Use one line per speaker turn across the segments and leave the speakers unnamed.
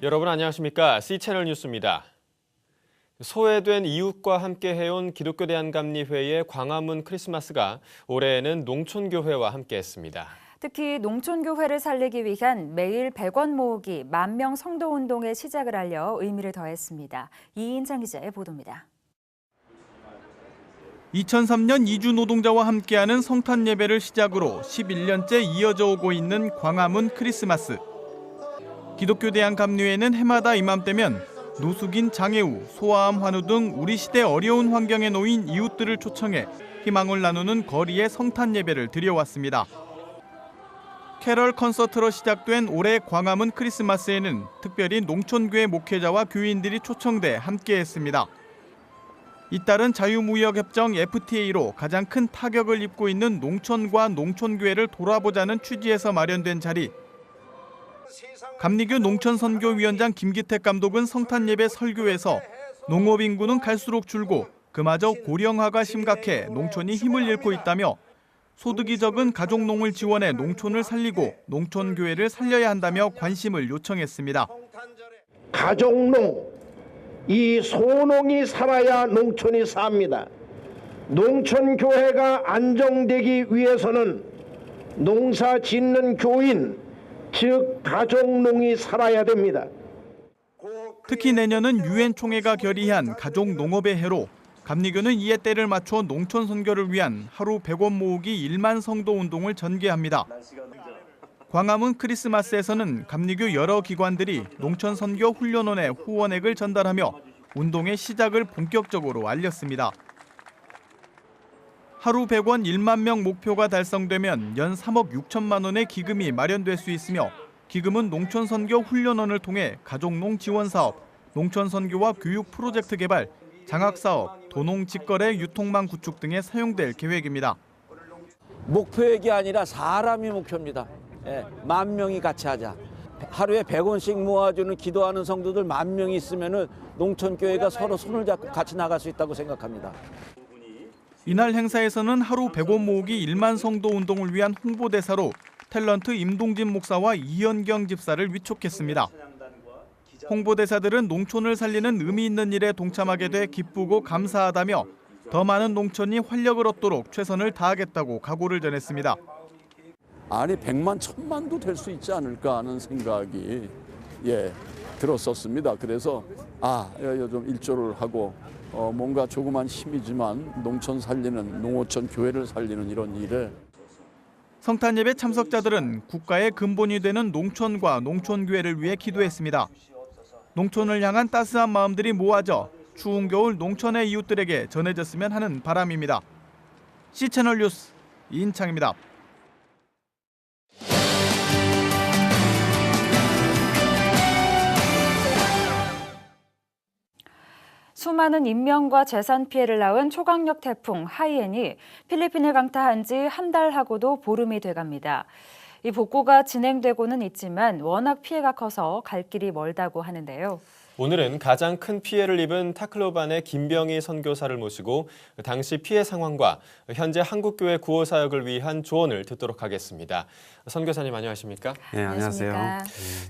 여러분 안녕하십니까? C채널 뉴스입니다. 소외된 이웃과 함께 해온 기독교 대한감리회의 광화문 크리스마스가 올해에는 농촌교회와 함께했습니다.
특히 농촌교회를 살리기 위한 매일 100원 모으기 10,000명 성도운동의 시작을 알려 의미를 더했습니다. 이인창 기자의 보도입니다.
2003년 이주 노동자와 함께하는 성탄 예배를 시작으로 11년째 이어져 오고 있는 광화문 크리스마스. 기독교 대한감리회는 해마다 이맘때면 노숙인 장애우, 소아암 환우 등 우리 시대 어려운 환경에 놓인 이웃들을 초청해 희망을 나누는 거리의 성탄 예배를 드려왔습니다. 캐럴 콘서트로 시작된 올해 광화문 크리스마스에는 특별히 농촌교회 목회자와 교인들이 초청돼 함께했습니다. 잇따른 자유무역협정 FTA로 가장 큰 타격을 입고 있는 농촌과 농촌교회를 돌아보자는 취지에서 마련된 자리. 감리교 농촌선교위원장 김기택 감독은 성탄예배 설교에서 농업 인구는 갈수록 줄고 그마저 고령화가 심각해 농촌이 힘을 잃고 있다며 소득이 적은 가족농을 지원해 농촌을 살리고 농촌교회를 살려야 한다며 관심을 요청했습니다.
가족농, 이 소농이 살아야 농촌이 삽니다. 농촌교회가 안정되기 위해서는 농사 짓는 교인, 즉 가족농이 살아야 됩니다.
특히 내년은 유엔 총회가 결의한 가족 농업의 해로 감리교는 이에 때를 맞춰 농촌 선교를 위한 하루 100원 모으기 1만 성도 운동을 전개합니다. 광화문 크리스마스에서는 감리교 여러 기관들이 농촌 선교 훈련원에 후원액을 전달하며 운동의 시작을 본격적으로 알렸습니다. 하루 100원 1만 명 목표가 달성되면 연 3억 6천만 원의 기금이 마련될 수 있으며 기금은 농촌 선교 훈련원을 통해 가족농 지원 사업, 농촌 선교와 교육 프로젝트 개발, 장학 사업, 도농 직거래 유통망 구축 등에 사용될 계획입니다.
목표액이 아니라 사람이 목표입니다. 10,000명이 같이 하자. 하루에 100원씩 모아주는 기도하는 성도들 10,000명이 있으면은 농촌교회가 서로 손을 잡고 같이 나갈 수 있다고 생각합니다.
이날 행사에서는 하루 100원 모으기 1만 성도 운동을 위한 홍보대사로 탤런트 임동진 목사와 이현경 집사를 위촉했습니다. 홍보대사들은 농촌을 살리는 의미 있는 일에 동참하게 돼 기쁘고 감사하다며 더 많은 농촌이 활력을 얻도록 최선을 다하겠다고 각오를 전했습니다.
아니 100만, 1000만도 될 수 있지 않을까 하는 생각이 들었었습니다. 그래서 좀 일조를 하고 뭔가 조그만 힘이지만 농촌 살리는, 농어촌 교회를 살리는 이런 일에
성탄 예배 참석자들은 국가의 근본이 되는 농촌과 농촌교회를 위해 기도했습니다. 농촌을 향한 따스한 마음들이 모아져 추운 겨울 농촌의 이웃들에게 전해졌으면 하는 바람입니다. C채널 뉴스 이인창입니다.
수많은 인명과 재산 피해를 낳은 초강력 태풍 하이엔이 필리핀을 강타한 지 한 달하고도 보름이 돼갑니다. 이 복구가 진행되고는 있지만 워낙 피해가 커서 갈 길이 멀다고 하는데요.
오늘은 가장 큰 피해를 입은 타클로반의 김병희 선교사를 모시고 당시 피해 상황과 현재 한국교회 구호 사역을 위한 조언을 듣도록 하겠습니다. 선교사님 안녕하십니까?
네, 안녕하세요.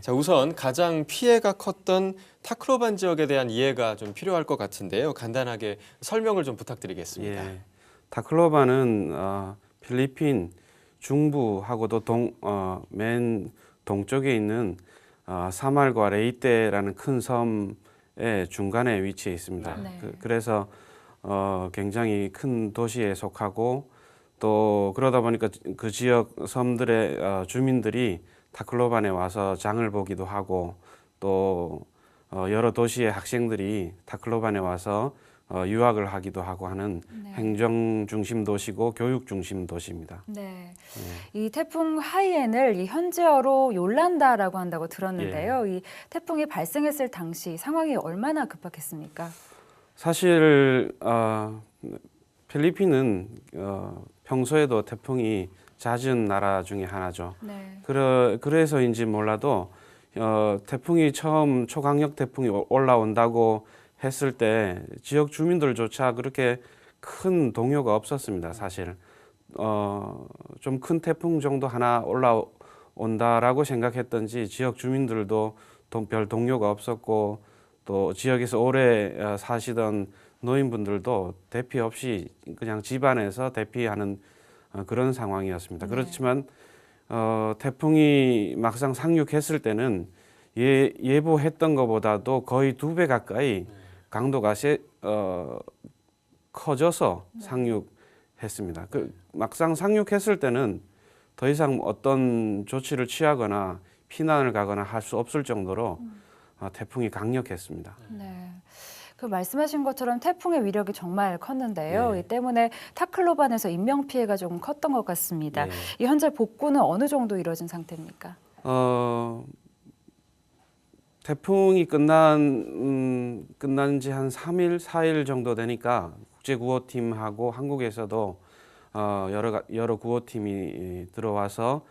자, 우선 가장 피해가 컸던 타클로반 지역에 대한 이해가 좀 필요할 것 같은데요. 간단하게 설명을 좀 부탁드리겠습니다.
예, 타클로반은 필리핀 중부하고도 맨 동쪽에 있는 사말과 레이떼라는 큰 섬의 중간에 위치해 있습니다.
네.
그래서 굉장히 큰 도시에 속하고 또 그러다 보니까 그 지역 섬들의 주민들이 타클로반에 와서 장을 보기도 하고 또 여러 도시의 학생들이 타클로반에 와서 유학을 하기도 하고 하는 행정 중심 도시고 교육 중심 도시입니다.
네, 이 태풍 하이엔을 이 현지어로 욜란다라고 한다고 들었는데요. 이 태풍이 발생했을 당시 상황이 얼마나 급박했습니까?
사실 필리핀은 평소에도 태풍이 잦은 나라 중에 하나죠.
네.
그래서인지 몰라도 태풍이 처음 초강력 태풍이 올라온다고 했을 때 지역 주민들조차 그렇게 큰 동요가 없었습니다. 사실 좀 큰 태풍 정도 하나 올라온다라고 생각했던지 지역 주민들도 별 동료가 없었고 또 지역에서 오래 사시던 노인분들도 대피 없이 그냥 집안에서 대피하는 그런 상황이었습니다. 그렇지만 태풍이 막상 상륙했을 때는 예보했던 것보다도 거의 2배 가까이 강도가 커져서 상륙했습니다. 막상 상륙했을 때는 더 이상 어떤 조치를 취하거나 피난을 가거나 할 수 없을 정도로 태풍이 강력했습니다.
네. 그 말씀하신 것처럼 태풍의 위력이 정말 컸는데요.
네.
이 때문에 타클로반에서 인명 피해가 조금 컸던 것 같습니다.
네.
이 현재 복구는 어느 정도 이루어진 상태입니까?
태풍이 끝난 지 한 3일, 4일 정도 되니까 국제구호팀하고 한국에서도 여러 구호팀이 들어와서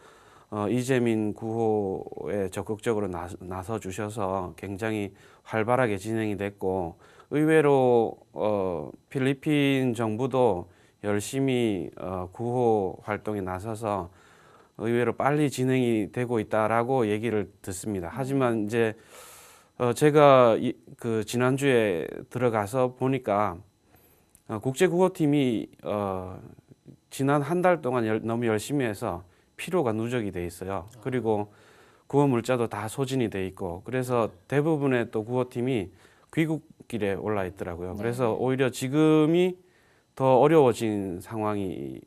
이재민 구호에 적극적으로 나서 주셔서 굉장히 활발하게 진행이 됐고 의외로 필리핀 정부도 열심히 구호 활동에 나서서 의외로 빨리 진행이 되고 있다라고 얘기를 듣습니다. 하지만 이제 제가 그 지난주에 들어가서 보니까 국제구호팀이 지난 한 달 동안 너무 열심히 해서 피로가 누적이 돼 있어요. 그리고 구호 물자도 다 소진이 돼 있고 그래서 대부분의 또 구호팀이 귀국길에 올라 있더라고요. 그래서 오히려 지금이 더 어려워진 상황이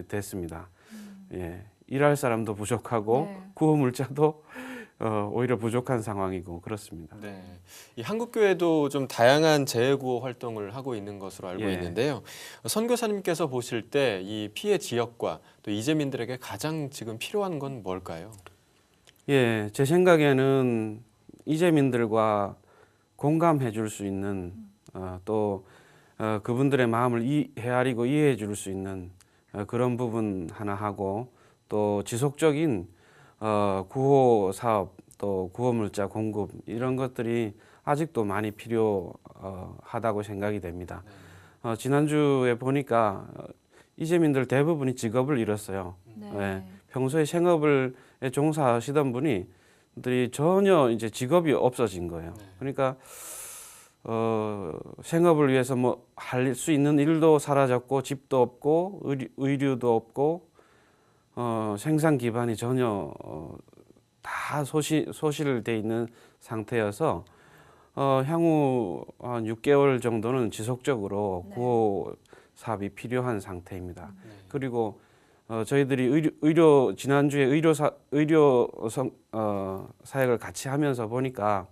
됐습니다. 예, 일할 사람도 부족하고 구호 물자도 오히려 부족한 상황이고 그렇습니다.
네, 이 한국교회도 좀 다양한 재구호 활동을 하고 있는 것으로 알고
예.
있는데요. 선교사님께서 보실 때 이 피해 지역과 또 이재민들에게 가장 지금 필요한 건 뭘까요?
예, 제 생각에는 이재민들과 공감해 줄 수 있는 또 그분들의 마음을 헤아리고 이해해 줄 수 있는 그런 부분 하나 하고 또 지속적인 구호 사업 또 구호 물자 공급 이런 것들이 아직도 많이 필요하다고 생각이 됩니다. 지난주에 보니까 이재민들 대부분이 직업을 잃었어요. 예, 평소에 생업을 종사하시던 분들이 전혀 이제 직업이 없어진 거예요. 그러니까 생업을 위해서 뭐 할 수 있는 일도 사라졌고 집도 없고 의류도 없고 생산 기반이 전혀 다 소실돼 있는 상태여서 향후 한 6개월 정도는 지속적으로 구호 사업이 필요한 상태입니다. 그리고 저희들이 지난주에 의료 사역을 같이 하면서 보니까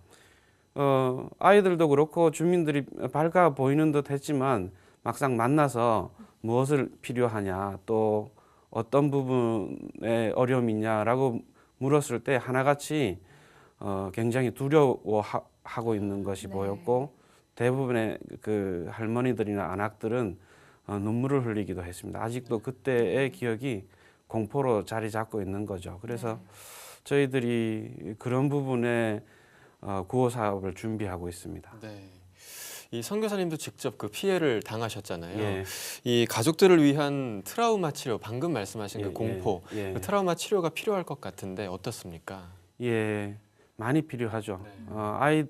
아이들도 그렇고 주민들이 밝아 보이는 듯 했지만 막상 만나서 무엇을 필요하냐 또 어떤 부분에 어려움이 있냐라고 물었을 때 하나같이 굉장히 두려워하고 있는 것이 보였고 대부분의 그 할머니들이나 안악들은 눈물을 흘리기도 했습니다. 아직도 그때의 기억이 공포로 자리 잡고 있는 거죠. 그래서 저희들이 그런 부분에 구호 사업을 준비하고 있습니다.
네. 이 선교사님도 직접 그 피해를 당하셨잖아요.
예.
이 가족들을 위한 트라우마 치료, 방금 말씀하신 그 공포,
예.
그 트라우마 치료가 필요할 것 같은데 어떻습니까?
예, 많이 필요하죠.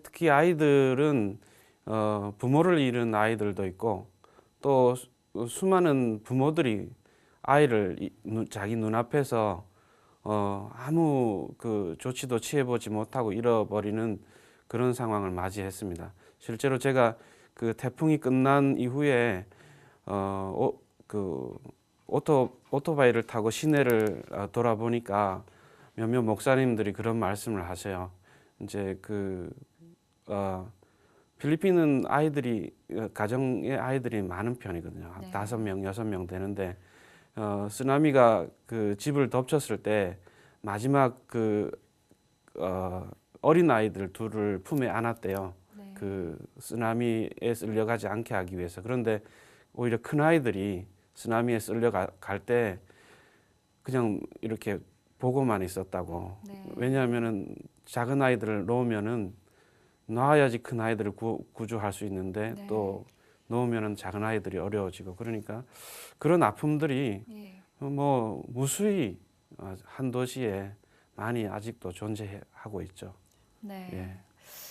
특히 아이들은 부모를 잃은 아이들도 있고 또 수많은 부모들이 아이를 자기 눈앞에서 아무 그 조치도 취해보지 못하고 잃어버리는 그런 상황을 맞이했습니다. 실제로 제가 그 태풍이 끝난 이후에 그 오토바이를 타고 시내를 돌아보니까 몇몇 목사님들이 그런 말씀을 하세요. 이제 필리핀은 가정의 아이들이 많은 편이거든요. 한 5명, 6명 되는데 쓰나미가 그 집을 덮쳤을 때 마지막 어린 아이들 둘을 품에 안았대요. 그 쓰나미에 쓸려가지 않게 하기 위해서. 그런데 오히려 큰 아이들이 쓰나미에 쓸려갈 때 그냥 이렇게 보고만 있었다고. 왜냐하면은 작은 아이들을 놓으면은 놔야지 큰 아이들을 구조할 수 있는데 또 놓으면은 작은 아이들이 어려워지고 그러니까 그런 아픔들이 무수히 한 도시에 많이 아직도 존재하고 있죠.
네.
예.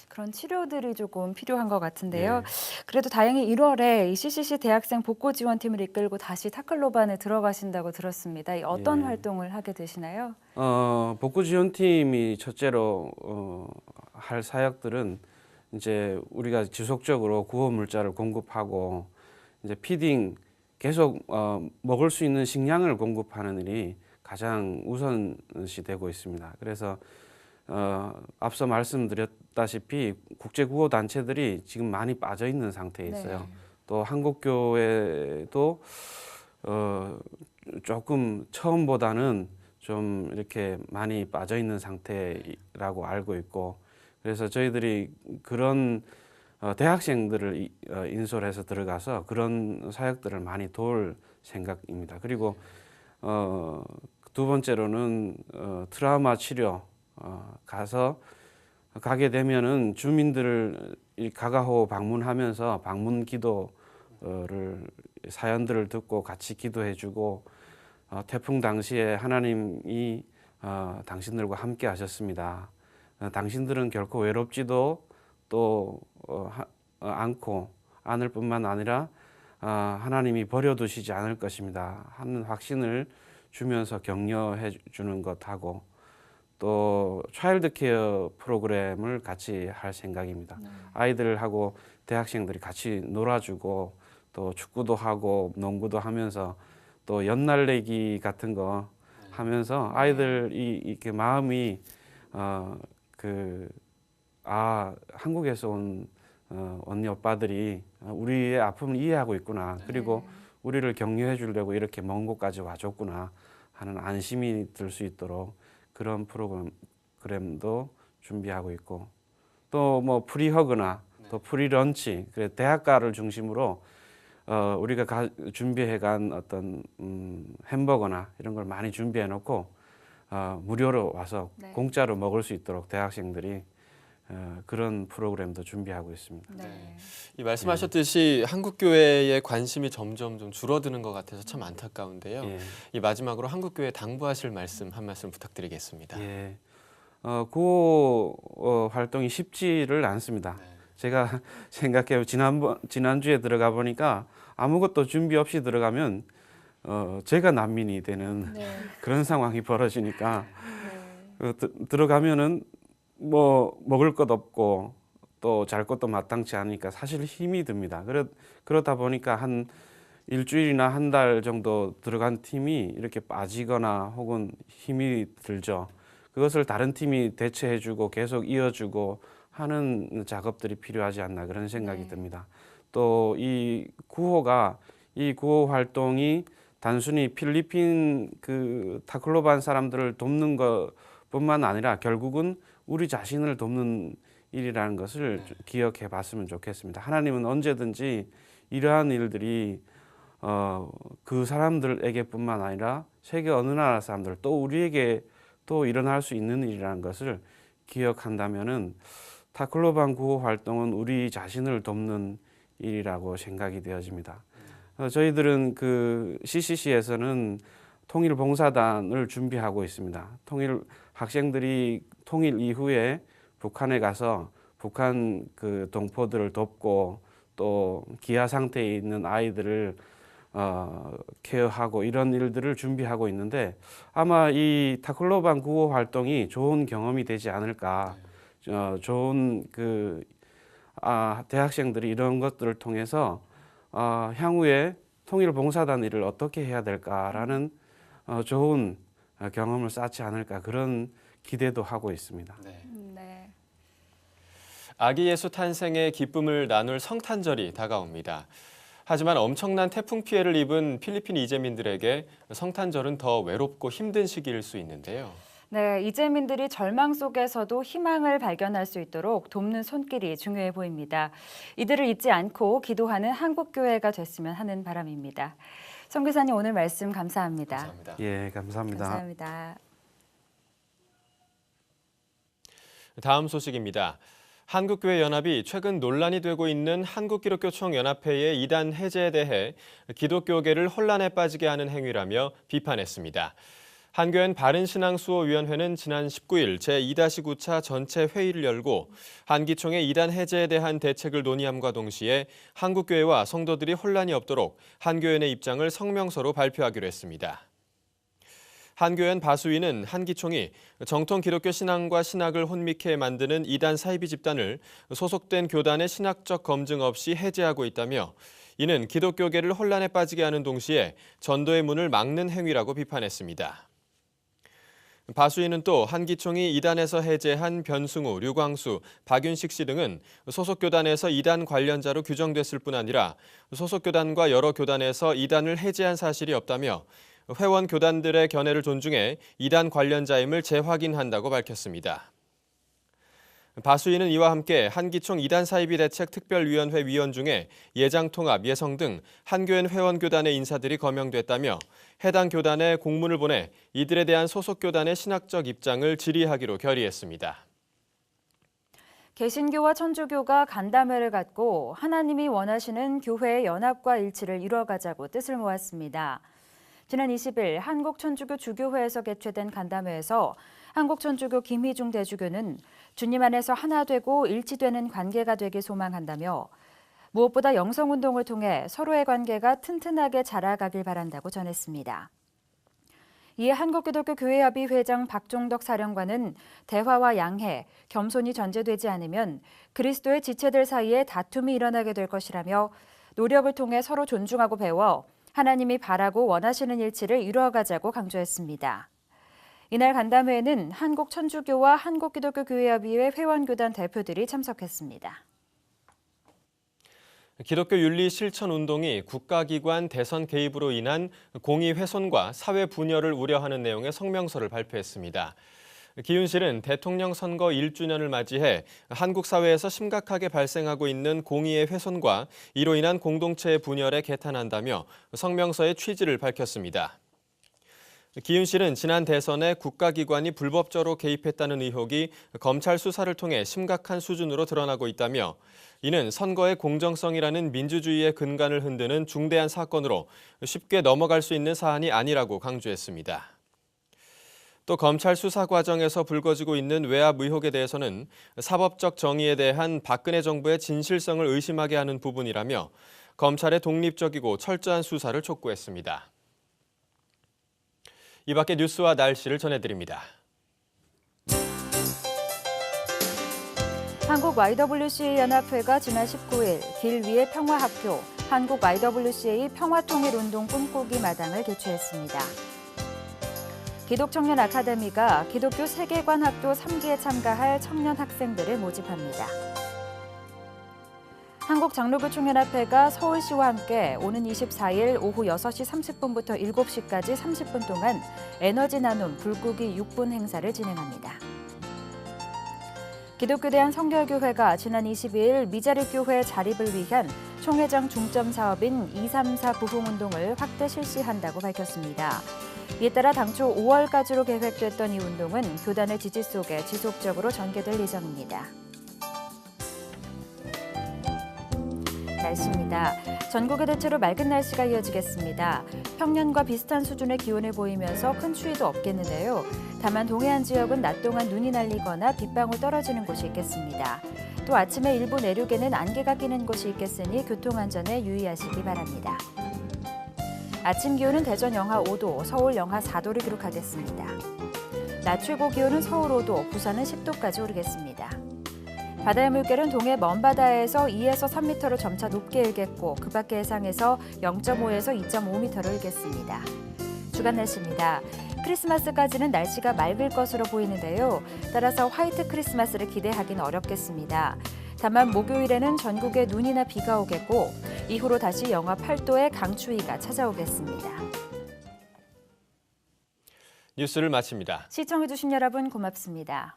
그런 치료들이 조금 필요한 것 같은데요.
예.
그래도 다행히 1월에 이 CCC 대학생 복고 지원팀을 이끌고 다시 타클로반에 들어가신다고 들었습니다. 이 어떤
예.
활동을 하게 되시나요?
복구 지원팀이 첫째로 할 사역들은 이제 우리가 지속적으로 구호 물자를 공급하고 이제 피딩 계속 먹을 수 있는 식량을 공급하는 일이 가장 우선시 되고 있습니다. 그래서 앞서 말씀드렸다시피 국제 구호 단체들이 지금 많이 빠져 있는 상태에 있어요.
네.
또 한국교회도 조금 처음보다는 좀 이렇게 많이 빠져 있는 상태라고 알고 있고, 그래서 저희들이 그런 대학생들을 인솔해서 들어가서 그런 사역들을 많이 도울 생각입니다. 그리고 두 번째로는 트라우마 치료 가게 되면은 주민들을 가가호 방문하면서 방문 기도를 사연들을 듣고 같이 기도해주고 태풍 당시에 하나님이 당신들과 함께 하셨습니다. 당신들은 결코 외롭지도 또 않고 않을 뿐만 아니라 하나님이 버려두시지 않을 것입니다 하는 확신을 주면서 격려해 주는 것하고, 또 차일드 케어 프로그램을 같이 할 생각입니다. 아이들하고 대학생들이 같이 놀아주고 또 축구도 하고 농구도 하면서 또 연날내기 같은 거 하면서 아이들이 이렇게 마음이 한국에서 온 언니 오빠들이 우리의 아픔을 이해하고 있구나, 그리고 우리를 격려해 주려고 이렇게 먼 곳까지 와줬구나 하는 안심이 들 수 있도록 그런 프로그램도 준비하고 있고, 또 뭐 프리허그나 또 프리런치, 그래 대학가를 중심으로 우리가 준비해간 어떤 햄버거나 이런 걸 많이 준비해 놓고 무료로 와서
네.
공짜로 먹을 수 있도록 대학생들이 그런 프로그램도 준비하고 있습니다.
네.
이 말씀하셨듯이 한국 교회의 관심이 점점 좀 줄어드는 것 같아서 참 안타까운데요.
예.
이 마지막으로 한국 교회 당부하실 말씀 한 말씀 부탁드리겠습니다.
예. 구호 활동이 쉽지를 않습니다. 제가 생각해요. 지난주에 들어가 보니까 아무것도 준비 없이 들어가면 제가 난민이 되는
네.
그런 상황이 벌어지니까 들어가면은 뭐 먹을 것 없고 또 잘 것도 마땅치 않으니까 사실 힘이 듭니다. 그러다 보니까 한 일주일이나 한 달 정도 들어간 팀이 이렇게 빠지거나 혹은 힘이 들죠. 그것을 다른 팀이 대체해주고 계속 이어주고 하는 작업들이 필요하지 않나 그런 생각이 듭니다. 또 이 구호 활동이 단순히 필리핀 그 타클로반 사람들을 돕는 것뿐만 아니라 결국은 우리 자신을 돕는 일이라는 것을 기억해 봤으면 좋겠습니다. 하나님은 언제든지 이러한 일들이 그 사람들에게뿐만 아니라 세계 어느 나라 사람들 또 우리에게 또 일어날 수 있는 일이라는 것을 기억한다면은 타클로반 구호 활동은 우리 자신을 돕는 일이라고 생각이 되어집니다. 저희들은 그 CCC에서는 통일 봉사단을 준비하고 있습니다. 학생들이 통일 이후에 북한에 가서 북한 그 동포들을 돕고 또 기아 상태에 있는 아이들을 케어하고 이런 일들을 준비하고 있는데 아마 이 타클로반 구호 활동이 좋은 경험이 되지 않을까. 좋은 대학생들이 이런 것들을 통해서 향후에 통일 봉사단 일을 어떻게 해야 될까라는 좋은 경험을 쌓지 않을까 그런 기대도 하고 있습니다.
네.
아기 예수 탄생의 기쁨을 나눌 성탄절이 다가옵니다. 하지만 엄청난 태풍 피해를 입은 필리핀 이재민들에게 성탄절은 더 외롭고 힘든 시기일 수 있는데요.
네, 이재민들이 절망 속에서도 희망을 발견할 수 있도록 돕는 손길이 중요해 보입니다. 이들을 잊지 않고 기도하는 한국교회가 됐으면 하는 바람입니다. 선교사님 오늘 말씀 감사합니다.
감사합니다.
예, 감사합니다.
감사합니다.
다음 소식입니다. 한국교회연합이 최근 논란이 되고 있는 한국기독교총연합회의 이단 해제에 대해 기독교계를 혼란에 빠지게 하는 행위라며 비판했습니다. 한교엔 바른신앙수호위원회는 지난 19일 제2-9차 전체 회의를 열고 한기총의 이단 해제에 대한 대책을 논의함과 동시에 한국교회와 성도들이 혼란이 없도록 한교연의 입장을 성명서로 발표하기로 했습니다. 한교연 바수위는 한기총이 정통 기독교 신앙과 신학을 혼미케 만드는 이단 사이비 집단을 소속된 교단의 신학적 검증 없이 해제하고 있다며 이는 기독교계를 혼란에 빠지게 하는 동시에 전도의 문을 막는 행위라고 비판했습니다. 바수위는 또 한기총이 이단에서 해제한 변승우, 류광수, 박윤식 씨 등은 소속 교단에서 이단 관련자로 규정됐을 뿐 아니라 소속 교단과 여러 교단에서 이단을 해제한 사실이 없다며 회원 교단들의 견해를 존중해 이단 관련자임을 재확인한다고 밝혔습니다. 바수위는 이와 함께 한기총 이단 사이비 대책 특별위원회 위원 중에 예장통합, 예성 등 한교연 회원교단의 인사들이 거명됐다며 해당 교단에 공문을 보내 이들에 대한 소속 교단의 신학적 입장을 질의하기로 결의했습니다.
개신교와 천주교가 간담회를 갖고 하나님이 원하시는 교회의 연합과 일치를 이뤄가자고 뜻을 모았습니다. 지난 20일 한국천주교 주교회에서 개최된 간담회에서 한국천주교 김희중 대주교는 주님 안에서 하나 되고 일치되는 관계가 되길 소망한다며 무엇보다 영성운동을 통해 서로의 관계가 튼튼하게 자라가길 바란다고 전했습니다. 이에 한국기독교교회협의 회장 박종덕 사령관은 대화와 양해, 겸손이 전제되지 않으면 그리스도의 지체들 사이에 다툼이 일어나게 될 것이라며 노력을 통해 서로 존중하고 배워 하나님이 바라고 원하시는 일치를 이루어가자고 강조했습니다. 이날 간담회에는 한국천주교와 한국기독교교회협의회 회원교단 대표들이 참석했습니다.
기독교 윤리 실천 운동이 국가기관 대선 개입으로 인한 공의 훼손과 사회 분열을 우려하는 내용의 성명서를 발표했습니다. 기윤실은 대통령 선거 1주년을 맞이해 한국 사회에서 심각하게 발생하고 있는 공의의 훼손과 이로 인한 공동체의 분열에 개탄한다며 성명서의 취지를 밝혔습니다. 기윤실은 지난 대선에 국가기관이 불법적으로 개입했다는 의혹이 검찰 수사를 통해 심각한 수준으로 드러나고 있다며 이는 선거의 공정성이라는 민주주의의 근간을 흔드는 중대한 사건으로 쉽게 넘어갈 수 있는 사안이 아니라고 강조했습니다. 또 검찰 수사 과정에서 불거지고 있는 외압 의혹에 대해서는 사법적 정의에 대한 박근혜 정부의 진실성을 의심하게 하는 부분이라며 검찰의 독립적이고 철저한 수사를 촉구했습니다. 이 밖에 뉴스와 날씨를 전해드립니다.
한국 YWCA 연합회가 지난 19일 길 위의 평화학교 한국 YWCA 평화통일운동 꿈꾸기 마당을 개최했습니다. 기독청년 아카데미가 기독교 세계관 학교 3기에 참가할 청년 학생들을 모집합니다. 한국장로교총연합회가 서울시와 함께 오는 24일 오후 6시 30분부터 7시까지 30분 동안 에너지 나눔 불고기 6분 행사를 진행합니다. 기독교대한 성결교회가 지난 22일 미자립교회 자립을 위한 총회장 중점 사업인 234 부흥운동을 확대 실시한다고 밝혔습니다. 이에 따라 당초 5월까지로 계획됐던 이 운동은 교단의 지지 속에 지속적으로 전개될 예정입니다. 날씨입니다. 전국에 대체로 맑은 날씨가 이어지겠습니다. 평년과 비슷한 수준의 기온을 보이면서 큰 추위도 없겠는데요. 다만 동해안 지역은 낮 동안 눈이 날리거나 빗방울 떨어지는 곳이 있겠습니다. 또 아침에 일부 내륙에는 안개가 끼는 곳이 있겠으니 교통안전에 유의하시기 바랍니다. 아침 기온은 대전 영하 5도, 서울 영하 4도를 기록하겠습니다. 낮 최고 기온은 서울 5도, 부산은 10도까지 오르겠습니다. 바다의 물결은 동해 먼바다에서 2에서 3m로 점차 높게 일겠고 그 밖의 해상에서 0.5에서 2.5m로 일겠습니다. 주간 날씨입니다. 크리스마스까지는 날씨가 맑을 것으로 보이는데요. 따라서 화이트 크리스마스를 기대하기는 어렵겠습니다. 다만 목요일에는 전국에 눈이나 비가 오겠고 이후로 다시 영하 8도의 강추위가 찾아오겠습니다.
뉴스를 마칩니다.
시청해주신 여러분 고맙습니다.